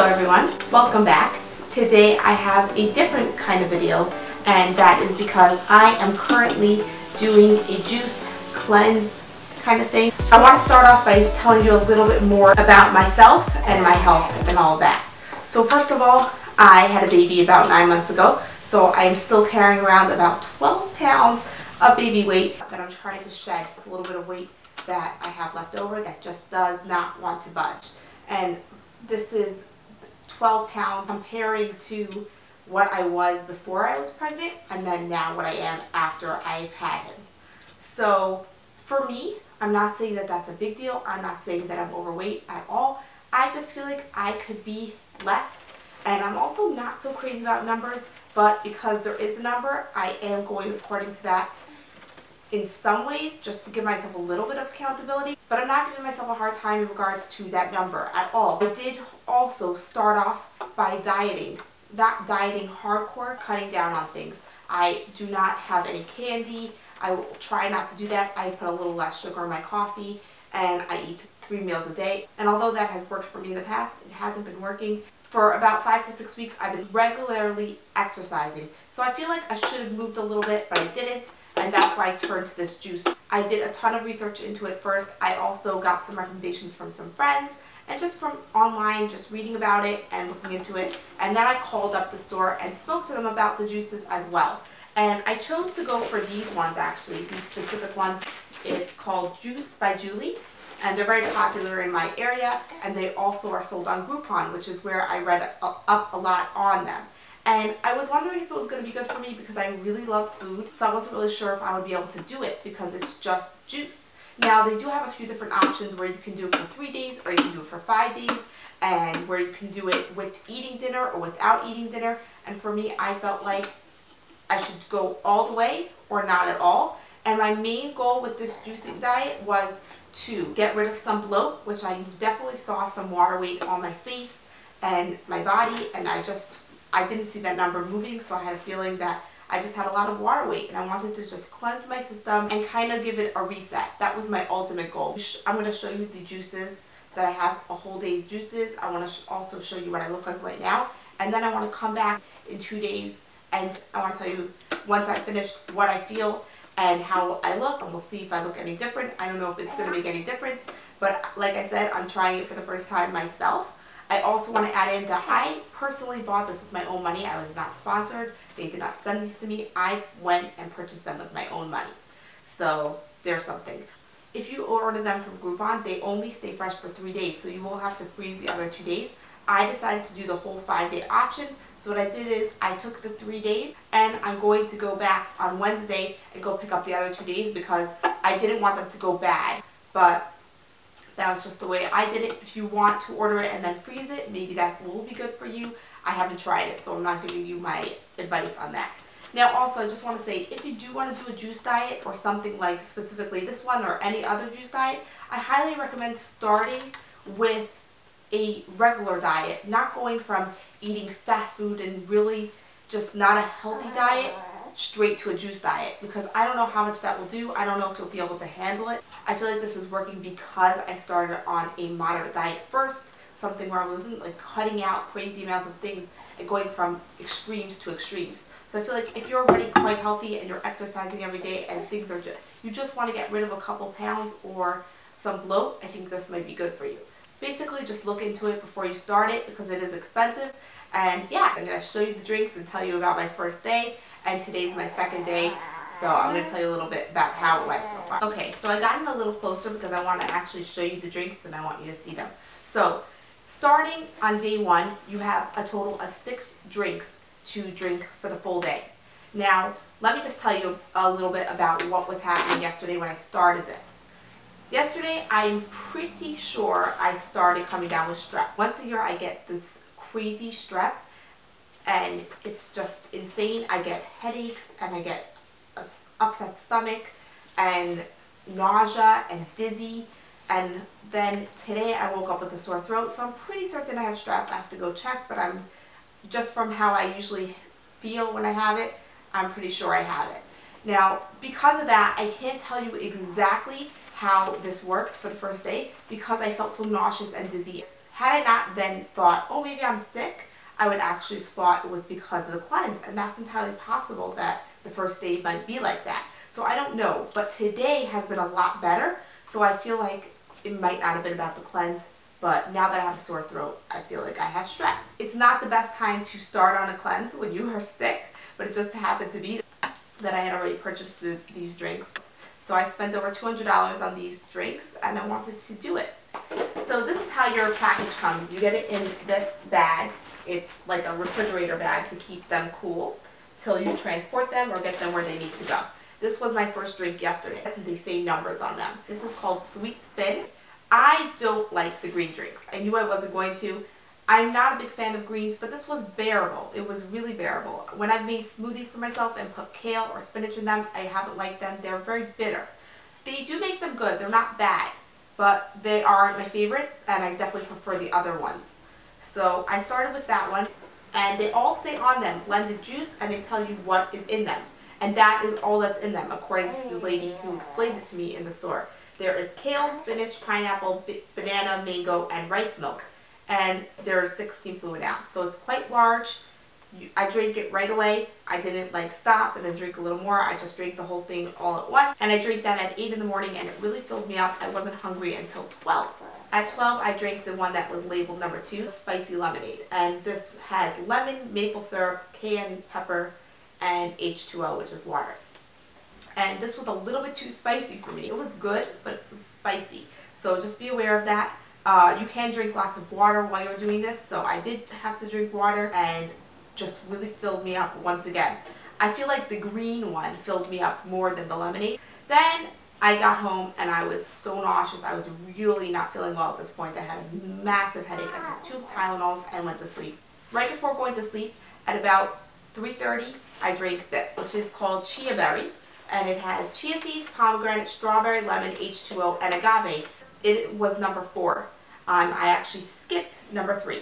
Hello everyone, welcome back. Today I have a different kind of video, and that is because I am currently doing a juice cleanse kind of thing. I want to start off by telling you a little bit more about myself and my health and all that. So first of all, I had a baby about 9 months ago, so I am still carrying around about 12 pounds of baby weight that I'm trying to shed. It's a little bit of weight that I have left over that just does not want to budge. And this is 12 pounds comparing to what I was before I was pregnant, and then now what I am after I've had him. So for me, I'm not saying that that's a big deal. I'm not saying that I'm overweight at all. I just feel like I could be less, and I'm also not so crazy about numbers, but because there is a number, I am going according to that in some ways, just to give myself a little bit of accountability, but I'm not giving myself a hard time in regards to that number at all. I did also start off by dieting, not dieting hardcore, cutting down on things. I do not have any candy. I will try not to do that. I put a little less sugar in my coffee, and I eat 3 meals a day. And although that has worked for me in the past, it hasn't been working. For about 5 to 6 weeks, I've been regularly exercising. So I feel like I should have moved a little bit, but I didn't. And that's why I turned to this juice. I did a ton of research into it first. I also got some recommendations from some friends and just from online, just reading about it and looking into it. And then I called up the store and spoke to them about the juices as well. And I chose to go for these ones actually, these specific ones. It's called Jus By Julie, and they're very popular in my area, and they also are sold on Groupon, which is where I read up a lot on them. And I was wondering if it was going to be good for me because I really love food, so I wasn't really sure if I would be able to do it because it's just juice. Now, they do have a few different options where you can do it for 3 days or you can do it for 5 days, and where you can do it with eating dinner or without eating dinner. And for me, I felt like I should go all the way or not at all. And my main goal with this juicing diet was to get rid of some bloat, which I definitely saw some water weight on my face and my body, and I didn't see that number moving, so I had a feeling that I just had a lot of water weight, and I wanted to just cleanse my system and kind of give it a reset. That was my ultimate goal. I'm going to show you the juices that I have, a whole day's juices. I want to also show you what I look like right now, and then I want to come back in 2 days, and I want to tell you once I finish what I feel and how I look, and we'll see if I look any different. I don't know if it's going to make any difference, but like I said, I'm trying it for the first time myself. I also want to add in that I personally bought this with my own money. I was not sponsored. They did not send these to me. I went and purchased them with my own money. So there's something. If you order them from Groupon, they only stay fresh for 3 days, so you will have to freeze the other 2 days. I decided to do the whole 5-day option. So what I did is I took the 3 days, and I'm going to go back on Wednesday and go pick up the other 2 days because I didn't want them to go bad. But that was just the way I did it. If you want to order it and then freeze it, maybe that will be good for you. I haven't tried it, so I'm not giving you my advice on that. Now also, I just want to say, if you do want to do a juice diet or something like specifically this one or any other juice diet, I highly recommend starting with a regular diet, not going from eating fast food and really just not a healthy diet straight to a juice diet, because I don't know how much that will do. I don't know if you'll be able to handle it. I feel like this is working because I started on a moderate diet first, something where I wasn't like cutting out crazy amounts of things and going from extremes to extremes. So I feel like if you're already quite healthy and you're exercising every day and things are you just want to get rid of a couple pounds or some bloat, I think this might be good for you. Basically, just look into it before you start it because it is expensive. And yeah, I'm going to show you the drinks and tell you about my first day. And today's my second day, so I'm going to tell you a little bit about how it went so far. Okay, so I got in a little closer because I want to actually show you the drinks and I want you to see them. So, starting on day 1, you have a total of 6 drinks to drink for the full day. Now, let me just tell you a little bit about what was happening yesterday when I started this. Yesterday, I'm pretty sure I started coming down with strep. Once a year, I get this crazy strep, and it's just insane. I get headaches, and I get an upset stomach, and nausea, and dizzy, and then today I woke up with a sore throat, so I'm pretty certain I have strep. I have to go check, but I'm just from how I usually feel when I have it, I'm pretty sure I have it. Now, because of that, I can't tell you exactly how this worked for the first day because I felt so nauseous and dizzy. Had I not then thought, oh, maybe I'm sick, I would actually have thought it was because of the cleanse. And that's entirely possible that the first day might be like that. So I don't know. But today has been a lot better. So I feel like it might not have been about the cleanse. But now that I have a sore throat, I feel like I have strep. It's not the best time to start on a cleanse when you are sick. But it just happened to be that I had already purchased these drinks. So I spent over $200 on these drinks and I wanted to do it. So this is how your package comes. You get it in this bag. It's like a refrigerator bag to keep them cool till you transport them or get them where they need to go. This was my first drink yesterday. They say numbers on them. This is called Sweet Spin. I don't like the green drinks. I knew I wasn't going to. I'm not a big fan of greens, but this was bearable. It was really bearable. When I've made smoothies for myself and put kale or spinach in them, I haven't liked them. They're very bitter. They do make them good. They're not bad, but they aren't my favorite, and I definitely prefer the other ones. So I started with that one, and they all say on them blended juice, and they tell you what is in them. And that is all that's in them, according to the lady who explained it to me in the store. There is kale, spinach, pineapple, banana, mango, and rice milk. And there's 16 fluid ounce. So it's quite large. I drank it right away. I didn't like stop and then drink a little more. I just drank the whole thing all at once. And I drank that at 8 in the morning and it really filled me up. I wasn't hungry until 12. At 12, I drank the one that was labeled number 2, spicy lemonade. And this had lemon, maple syrup, cayenne pepper, and H2O, which is water. And this was a little bit too spicy for me. It was good, but it was spicy. So just be aware of that. You can drink lots of water while you're doing this. So I did have to drink water and just really filled me up once again. I feel like the green one filled me up more than the lemonade. Then I got home and I was so nauseous. I was really not feeling well at this point. I had a massive headache. I took 2 Tylenols and went to sleep. Right before going to sleep, at about 3:30, I drank this, which is called Chia Berry. And it has chia seeds, pomegranate, strawberry, lemon, H2O, and agave. It was number 4. I actually skipped number 3,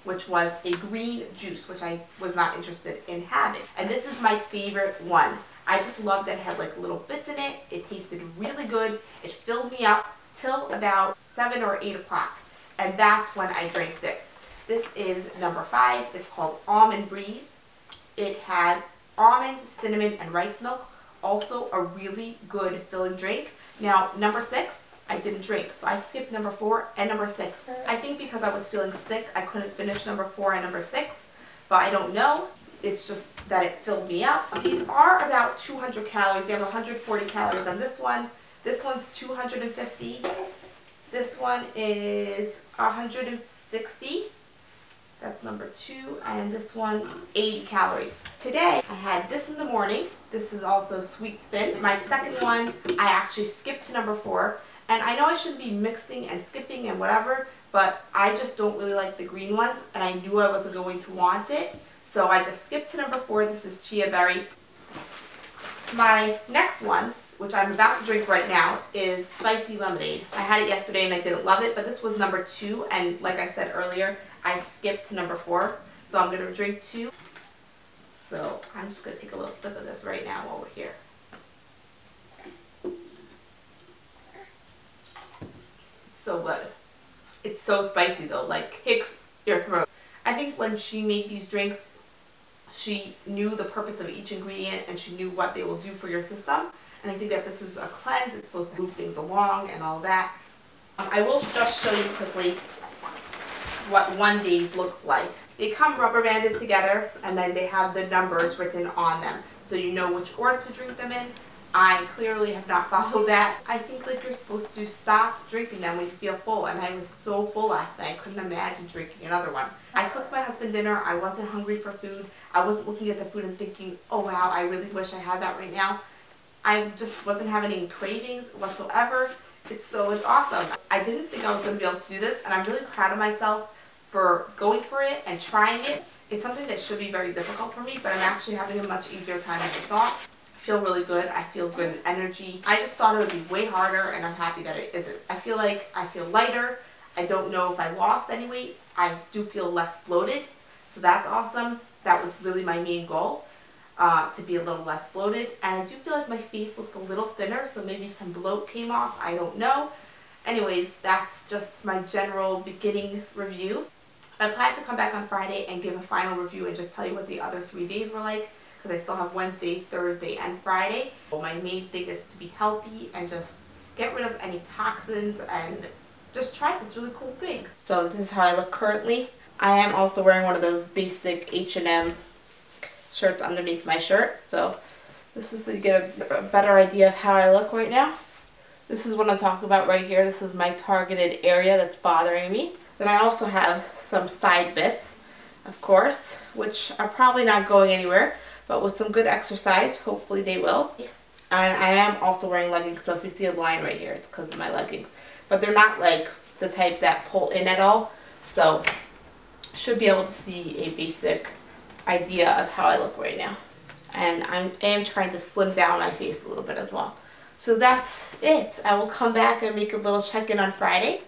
which was a green juice, which I was not interested in having. And this is my favorite one. I just loved that it had like little bits in it. It tasted really good. It filled me up till about 7 or 8 o'clock. And that's when I drank this. This is number 5. It's called Almond Breeze. It has almond, cinnamon, and rice milk. Also a really good filling drink. Now, number 6, I didn't drink, so I skipped number 4 and number 6. I think because I was feeling sick, I couldn't finish number 4 and number 6, but I don't know. It's just that it filled me up. These are about 200 calories. They have 140 calories on this one. This one's 250. This one is 160. That's number 2, and this one 80 calories. Today I had this in the morning. This is also Sweet Spin. My second one, I actually skipped to number 4. And I know I shouldn't be mixing and skipping and whatever, but I just don't really like the green ones, and I knew I wasn't going to want it. So I just skipped to number 4. This is Chia Berry. My next one, which I'm about to drink right now, is Spicy Lemonade. I had it yesterday and I didn't love it, but this was number 2, and like I said earlier, I skipped to number 4, so I'm going to drink 2. So I'm just going to take a little sip of this right now while we're here. It's so good. It's so spicy though, like kicks your throat. I think when she made these drinks, she knew the purpose of each ingredient and she knew what they will do for your system. And I think that this is a cleanse. It's supposed to move things along and all that. I will just show you quickly what one day's looks like. They come rubber banded together and then they have the numbers written on them, so you know which order to drink them in. I clearly have not followed that. I think like you're supposed to stop drinking them when you feel full, and I was so full last night I couldn't imagine drinking another one. I cooked my husband dinner. I wasn't hungry for food. I wasn't looking at the food and thinking, oh wow, I really wish I had that right now. I just wasn't having any cravings whatsoever. It's awesome. I didn't think I was going to be able to do this, and I'm really proud of myself for going for it and trying it. It's something that should be very difficult for me, but I'm actually having a much easier time than I thought. I feel really good. I feel good in energy. I just thought it would be way harder, and I'm happy that it isn't. I feel like I feel lighter. I don't know if I lost any weight. I do feel less bloated, so that's awesome. That was really my main goal, to be a little less bloated. And I do feel like my face looks a little thinner, so maybe some bloat came off. I don't know. anyways, that's just my general beginning review. I plan to come back on Friday and give a final review and just tell you what the other 3 days were like, because I still have Wednesday, Thursday, and Friday. Well, my main thing is to be healthy and just get rid of any toxins and just try this really cool thing. So this is how I look currently. I am also wearing one of those basic H&M shirts underneath my shirt. So this is so you get a better idea of how I look right now. This is what I'm talking about right here. This is my targeted area that's bothering me. Then I also have some side bits, of course, which are probably not going anywhere, but with some good exercise, hopefully they will. And I am also wearing leggings, so if you see a line right here, it's because of my leggings. But they're not like the type that pull in at all, so should be able to see a basic idea of how I look right now. And I am trying to slim down my face a little bit as well. So that's it. I will come back and make a little check-in on Friday.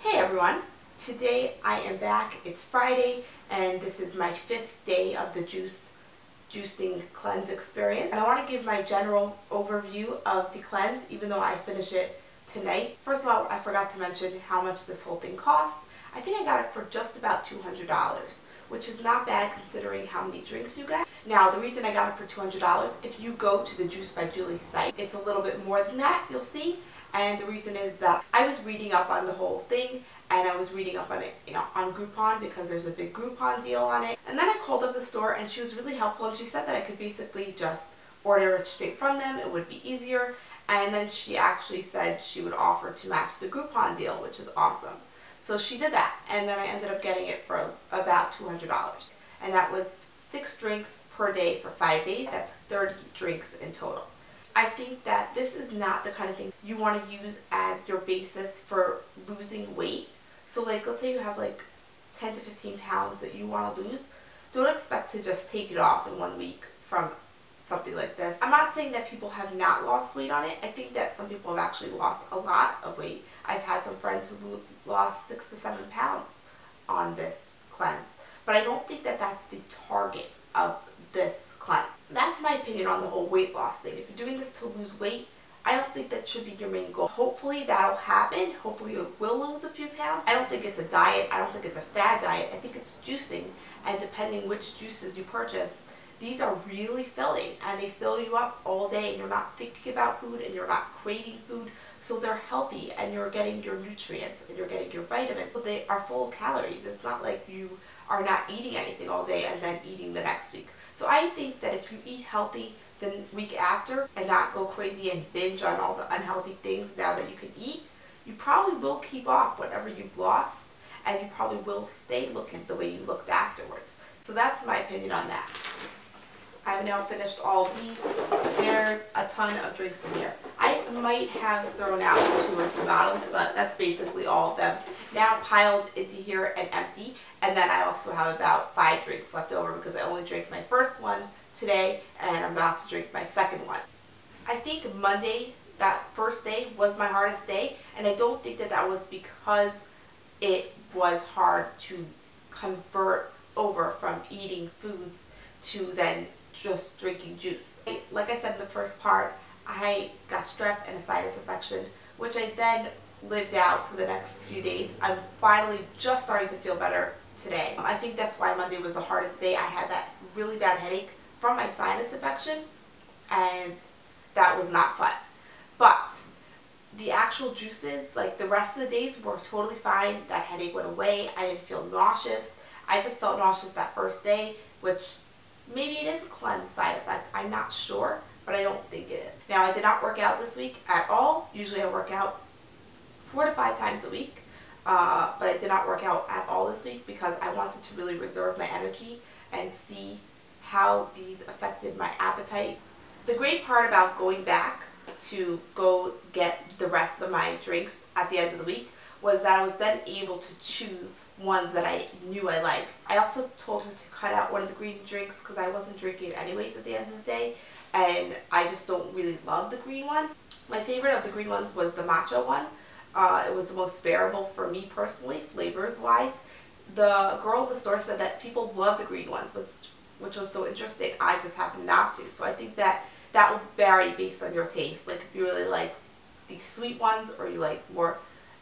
Hey everyone, today I am back. It's Friday and this is my 5th day of the juicing cleanse experience. And I want to give my general overview of the cleanse, even though I finish it tonight. First of all, I forgot to mention how much this whole thing costs. I think I got it for just about $200, which is not bad considering how many drinks you get. Now, the reason I got it for $200, if you go to the Jus By Julie site, it's a little bit more than that, you'll see. And the reason is that I was reading up on the whole thing, and I was reading up on it, on Groupon, because there's a big Groupon deal on it. And then I called up the store, and she was really helpful, and she said that I could basically just order it straight from them. It would be easier. And then she actually said she would offer to match the Groupon deal, which is awesome. So she did that, and then I ended up getting it for about $200. And that was 6 drinks per day for 5 days. That's 30 drinks in total. I think that this is not the kind of thing you want to use as your basis for losing weight. So like, let's say you have like 10 to 15 pounds that you want to lose. Don't expect to just take it off in 1 week from something like this. I'm not saying that people have not lost weight on it. I think that some people have actually lost a lot of weight. I've had some friends who lost 6 to 7 pounds on this cleanse. But I don't think that that's the target of this cleanse. That's my opinion on the whole weight loss thing. If you're doing this to lose weight, I don't think that should be your main goal. Hopefully that'll happen. Hopefully you will lose a few pounds. I don't think it's a diet. I don't think it's a fad diet. I think it's juicing. And depending which juices you purchase, these are really filling and they fill you up all day, and you're not thinking about food and you're not craving food. So they're healthy and you're getting your nutrients and you're getting your vitamins. So they are full of calories. It's not like you are not eating anything all day and then eating the next week. So I think that if you eat healthy the week after and not go crazy and binge on all the unhealthy things now that you can eat, you probably will keep off whatever you've lost, and you probably will stay looking the way you looked afterwards. So that's my opinion on that. I've now finished all of these. There's a ton of drinks in here. I might have thrown out 2 or 3 bottles, but that's basically all of them now piled into here and empty. And then I also have about 5 drinks left over because I only drank my first one today and I'm about to drink my second one. I think Monday, that first day, was my hardest day, and I don't think that that was because it was hard to convert over from eating foods to then just drinking juice. Like I said in the first part, I got strep and a sinus infection, which I then lived out for the next few days. I'm finally just starting to feel better today. I think that's why Monday was the hardest day. I had that really bad headache from my sinus infection, and that was not fun. But the actual juices, like the rest of the days, were totally fine. That headache went away. I didn't feel nauseous. I just felt nauseous that first day, which maybe it is a cleanse side effect. I'm not sure, but I don't think it is. Now, I did not work out this week at all. Usually I work out 4 to 5 times a week, but I did not work out at all this week because I wanted to really reserve my energy and see how these affected my appetite. The great part about going back to go get the rest of my drinks at the end of the week was that I was then able to choose ones that I knew I liked. I also told her to cut out one of the green drinks because I wasn't drinking it anyways at the end of the day, and I just don't really love the green ones. My favorite of the green ones was the matcha one. It was the most bearable for me personally, flavors wise. The girl in the store said that people love the green ones, which was so interesting. I just happen not to. So I think that that will vary based on your taste. Like if you really like the sweet ones or you like more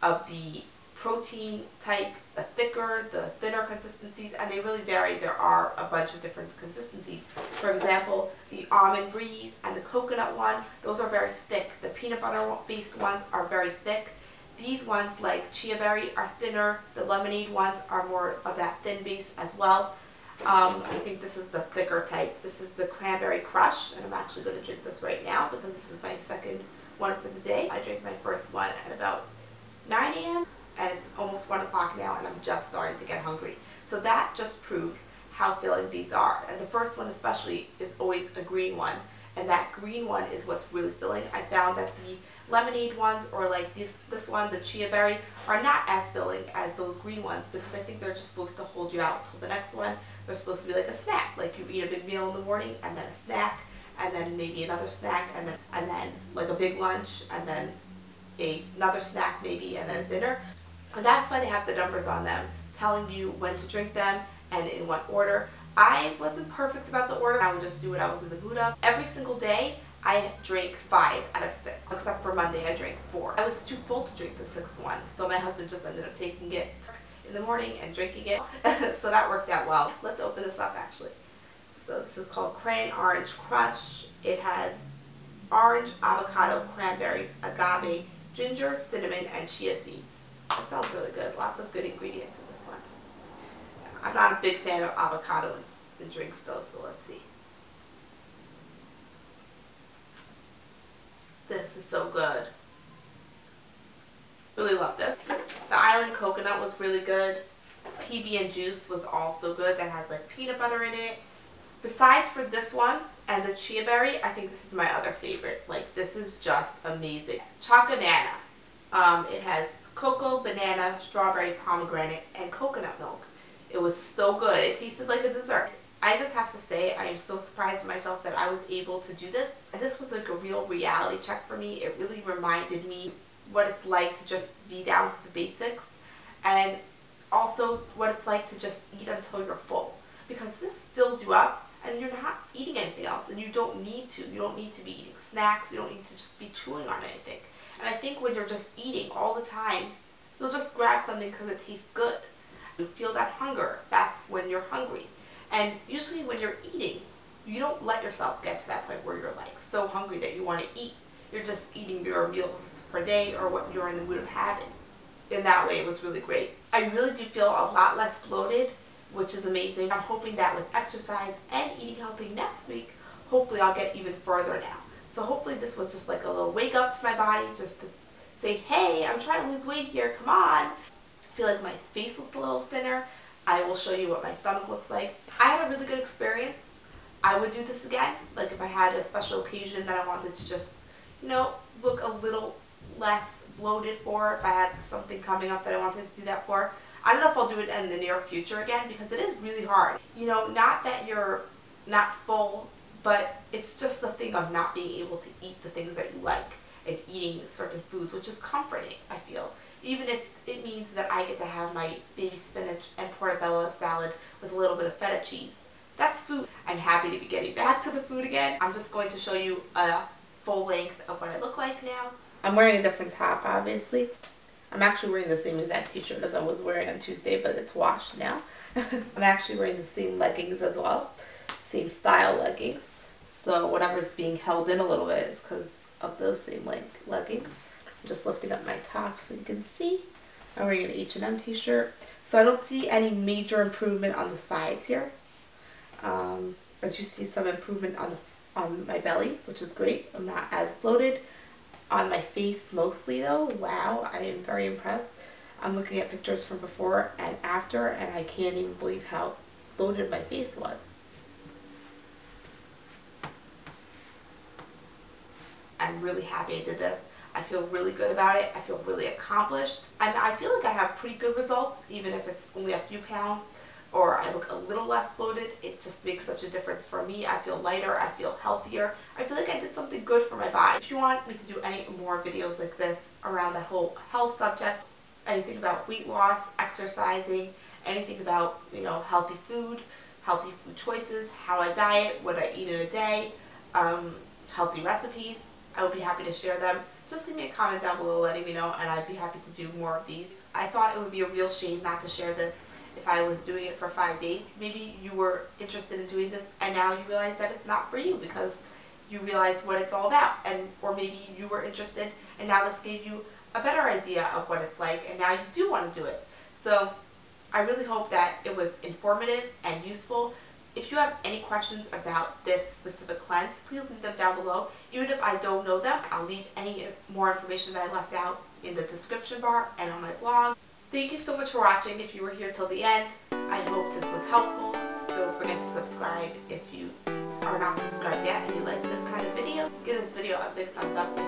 of the protein type, the thinner consistencies, and they really vary. There are a bunch of different consistencies. For example, the Almond Breeze and the coconut one, those are very thick. The peanut butter based ones are very thick. These ones like Chia Berry are thinner. The lemonade ones are more of that thin base as well. I think this is the thicker type. This is the Cranberry Crush, and I'm actually going to drink this right now because this is my second one for the day. I drank my first one at about 9 a.m. and it's almost 1 o'clock now and I'm just starting to get hungry. So that just proves how filling these are. And the first one especially is always a green one, and that green one is what's really filling. I found that the lemonade ones or like this one, the Chia Berry, are not as filling as those green ones because I think they're just supposed to hold you out till the next one. They're supposed to be like a snack, like you eat a big meal in the morning and then a snack and then maybe another snack and then like a big lunch and then another snack maybe and then a dinner. And that's why they have the numbers on them telling you when to drink them and in what order. I wasn't perfect about the order. I would just do what I was in the mood of. Every single day I drank 5 out of 6, except for Monday I drank 4. I was too full to drink the 6th one, so my husband just ended up taking it in the morning and drinking it. So that worked out well. Let's open this up actually. So this is called Cranberry Crush. It has orange, avocado, cranberries, agave, ginger, cinnamon, and chia seeds. That sounds really good. Lots of good ingredients in this one. I'm not a big fan of avocado in drinks though, so let's see. This is so good. Really love this. The Island Coconut was really good. PB and Juice was also good. That has like peanut butter in it. Besides for this one and the Chia Berry, I think this is my other favorite. Like, this is just amazing. Choconana. It has cocoa, banana, strawberry, pomegranate, and coconut milk. It was so good. It tasted like a dessert. I just have to say, I am so surprised at myself that I was able to do this. And this was like a real reality check for me. It really reminded me what it's like to just be down to the basics, and also what it's like to just eat until you're full. Because this fills you up and you're not eating anything else, and you don't need to. You don't need to be eating snacks. You don't need to just be chewing on anything. And I think when you're just eating all the time, you'll just grab something because it tastes good. You feel that hunger. That's when you're hungry. And usually when you're eating, you don't let yourself get to that point where you're like so hungry that you want to eat. You're just eating your meals per day or what you're in the mood of having. In that way, it was really great. I really do feel a lot less bloated, which is amazing. I'm hoping that with exercise and eating healthy next week, hopefully I'll get even further now. So hopefully this was just like a little wake up to my body, just to say, hey, I'm trying to lose weight here, come on. I feel like my face looks a little thinner. I will show you what my stomach looks like. I had a really good experience. I would do this again, like if I had a special occasion that I wanted to just, you know, look a little less bloated for, if I had something coming up that I wanted to do that for. I don't know if I'll do it in the near future again because it is really hard. You know, not that you're not full, but it's just the thing of not being able to eat the things that you like and eating certain foods, which is comforting, I feel. Even if it means that I get to have my baby spinach and portobello salad with a little bit of feta cheese. That's food. I'm happy to be getting back to the food again. I'm just going to show you a full length of what I look like now. I'm wearing a different top, obviously. I'm actually wearing the same exact t-shirt as I was wearing on Tuesday, but it's washed now. I'm actually wearing the same leggings as well. Same style leggings. So whatever's being held in a little bit is because of those same leggings. I'm just lifting up my top so you can see. I'm wearing an H&M t-shirt. So I don't see any major improvement on the sides here. I do see some improvement on my belly, which is great. I'm not as bloated. On my face mostly though, wow, I am very impressed. I'm looking at pictures from before and after, and I can't even believe how bloated my face was. I'm really happy I did this. I feel really good about it. I feel really accomplished. And I feel like I have pretty good results, even if it's only a few pounds or I look a little less bloated. It just makes such a difference for me. I feel lighter. I feel healthier. I feel like I did something good for my body. If you want me to do any more videos like this around that whole health subject, anything about weight loss, exercising, anything about, you know, healthy food choices, how I diet, what I eat in a day, healthy recipes, I would be happy to share them. just leave me a comment down below letting me know, and I'd be happy to do more of these. I thought it would be a real shame not to share this if I was doing it for 5 days. Maybe you were interested in doing this and now you realize that it's not for you because you realize what it's all about, or maybe you were interested and now this gave you a better idea of what it's like and now you do want to do it. So I really hope that it was informative and useful. If you have any questions about this specific cleanse, please leave them down below. Even if I don't know them, I'll leave any more information that I left out in the description bar and on my blog. Thank you so much for watching if you were here till the end. I hope this was helpful. Don't forget to subscribe if you are not subscribed yet and you like this kind of video. Give this video a big thumbs up.